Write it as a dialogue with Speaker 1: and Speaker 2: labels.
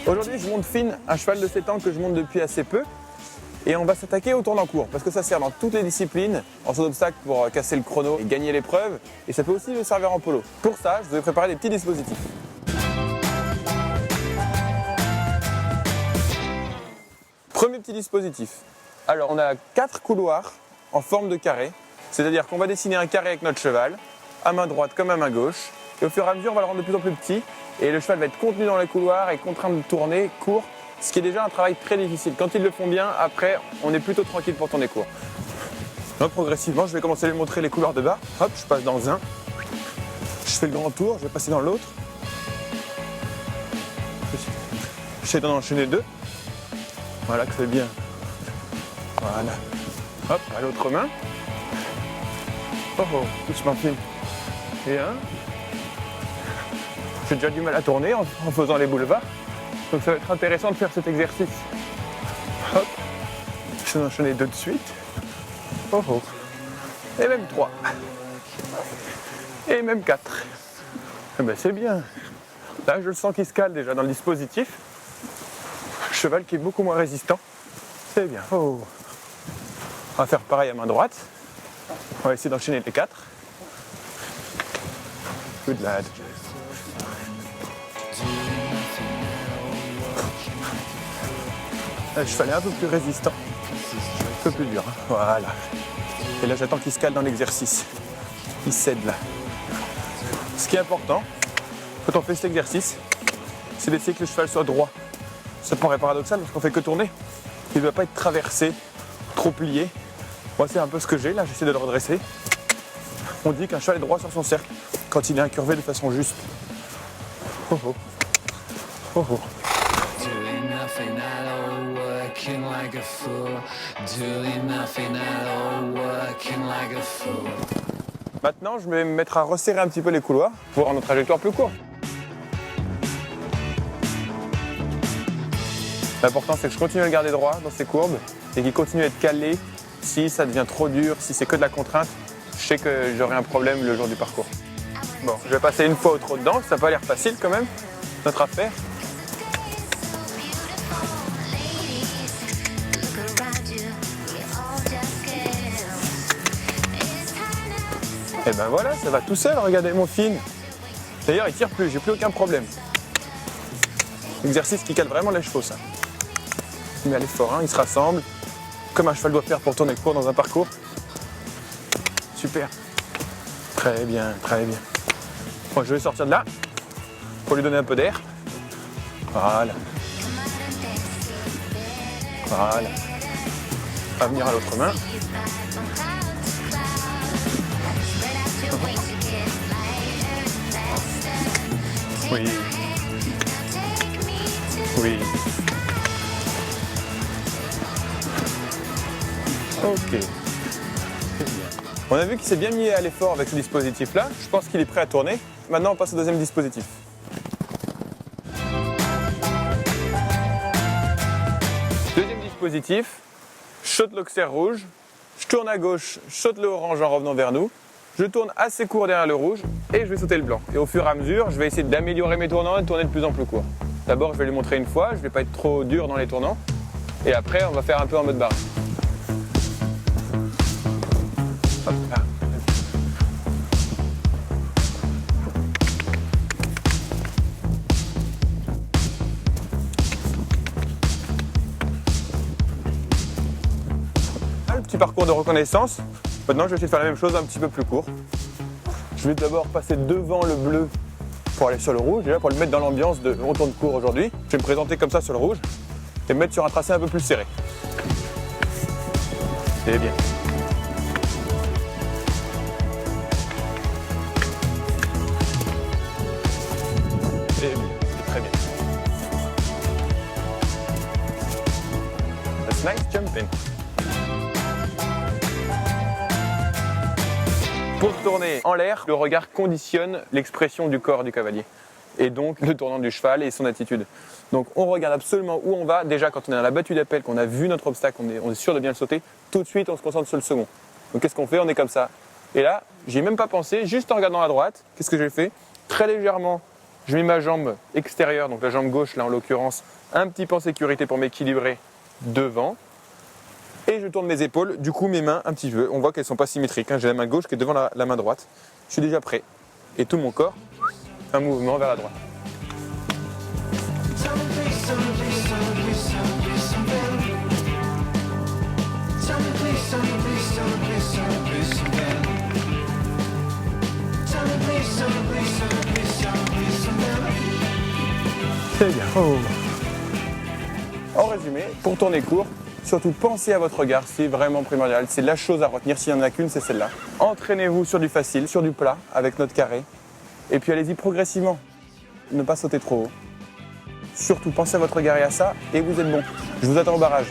Speaker 1: Aujourd'hui, je monte Finn, un cheval de 7 ans que je monte depuis assez peu. Et on va s'attaquer au tournant court parce que ça sert dans toutes les disciplines, en saut d'obstacle pour casser le chrono et gagner l'épreuve. Et ça peut aussi le servir en polo. Pour ça, je vous ai préparé des petits dispositifs. Premier petit dispositif. Alors, on a 4 couloirs en forme de carré. C'est-à-dire qu'on va dessiner un carré avec notre cheval, à main droite comme à main gauche. Et au fur et à mesure, on va le rendre de plus en plus petit. Et le cheval va être contenu dans les couloirs et contraint de tourner court. Ce qui est déjà un travail très difficile. Quand ils le font bien, après, on est plutôt tranquille pour tourner court. Donc, progressivement, je vais commencer à lui montrer les couloirs de bas. Hop, je passe dans un. Je fais le grand tour, je vais passer dans l'autre. J'essaie d'en enchaîner 2. Voilà, que c'est bien. Voilà. Hop, à l'autre main. Oh oh, doucement Finn. Et un. J'ai déjà du mal à tourner en faisant les boulevards. Donc ça va être intéressant de faire cet exercice. Hop. Je vais en enchaîner 2 de suite. Oh oh. Et même 3. Et même 4. Eh ben c'est bien. Là, je le sens qu'il se cale déjà dans le dispositif. Cheval qui est beaucoup moins résistant. C'est bien. Oh. On va faire pareil à main droite. On va essayer d'enchaîner les 4. Good lad. Le cheval est un peu plus résistant. Un peu plus dur. Hein. Voilà. Et là, j'attends qu'il se cale dans l'exercice. Il cède là. Ce qui est important, quand on fait cet exercice, c'est d'essayer que le cheval soit droit. Ça paraît paradoxal parce qu'on fait que tourner. Il ne doit pas être traversé, trop plié. Moi, c'est un peu ce que j'ai là, j'essaie de le redresser. On dit qu'un cheval est droit sur son cercle quand il est incurvé de façon juste. Oh oh. Oh oh. Maintenant, je vais me mettre à resserrer un petit peu les couloirs pour rendre notre trajectoire plus courte. L'important, c'est que je continue à le garder droit dans ces courbes et qu'il continue à être calé. Si ça devient trop dur, si c'est que de la contrainte, je sais que j'aurai un problème le jour du parcours. Bon, je vais passer une fois ou trop dedans, ça n'a pas l'air facile quand même, notre affaire. Et ben voilà, ça va tout seul, regardez mon Finn. D'ailleurs, il tire plus, j'ai plus aucun problème. Exercice qui cale vraiment les chevaux, ça. Il met à l'effort, hein, il se rassemble, comme un cheval doit faire pour tourner court dans un parcours. Super. Très bien, très bien. Bon, je vais sortir de là, pour lui donner un peu d'air. Voilà. Voilà. On va venir à l'autre main. Oui. Oui. Ok. On a vu qu'il s'est bien mis à l'effort avec ce dispositif-là. Je pense qu'il est prêt à tourner. Maintenant, on passe au deuxième dispositif. Deuxième dispositif, je saute l'oxer rouge, je tourne à gauche, je saute le orange en revenant vers nous, je tourne assez court derrière le rouge et je vais sauter le blanc. Et au fur et à mesure, je vais essayer d'améliorer mes tournants et de tourner de plus en plus court. D'abord, je vais lui montrer une fois, je ne vais pas être trop dur dans les tournants. Et après, on va faire un peu en mode barre. Hop là. Le petit parcours de reconnaissance. Maintenant, je vais essayer de faire la même chose un petit peu plus court. Je vais d'abord passer devant le bleu pour aller sur le rouge, déjà pour le mettre dans l'ambiance de on tourne court aujourd'hui. Je vais me présenter comme ça sur le rouge et me mettre sur un tracé un peu plus serré. C'est bien. C'est bien, c'est très bien. That's nice jumping. Pour tourner en l'air, le regard conditionne l'expression du corps du cavalier et donc le tournant du cheval et son attitude. Donc on regarde absolument où on va. Déjà quand on est dans la battue d'appel, qu'on a vu notre obstacle, on est sûr de bien le sauter, tout de suite on se concentre sur le second. Donc qu'est-ce qu'on fait? On est comme ça. Et là, j'y ai même pas pensé, juste en regardant à droite, qu'est-ce que j'ai fait? Très légèrement, Je mets ma jambe extérieure, donc la jambe gauche là en l'occurrence, un petit peu en sécurité pour m'équilibrer devant. Et je tourne mes épaules, du coup mes mains un petit peu, on voit qu'elles ne sont pas symétriques. Hein. J'ai la main gauche qui est devant la main droite. Je suis déjà prêt. Et tout mon corps, un mouvement vers la droite. C'est bien. Oh. En résumé, pour tourner court, surtout pensez à votre regard, c'est vraiment primordial. C'est la chose à retenir, s'il n'y en a qu'une, c'est celle-là. Entraînez-vous sur du facile, sur du plat, avec notre carré. Et puis allez-y progressivement. Ne pas sauter trop haut. Surtout pensez à votre regard et à ça, et vous êtes bon. Je vous attends au barrage.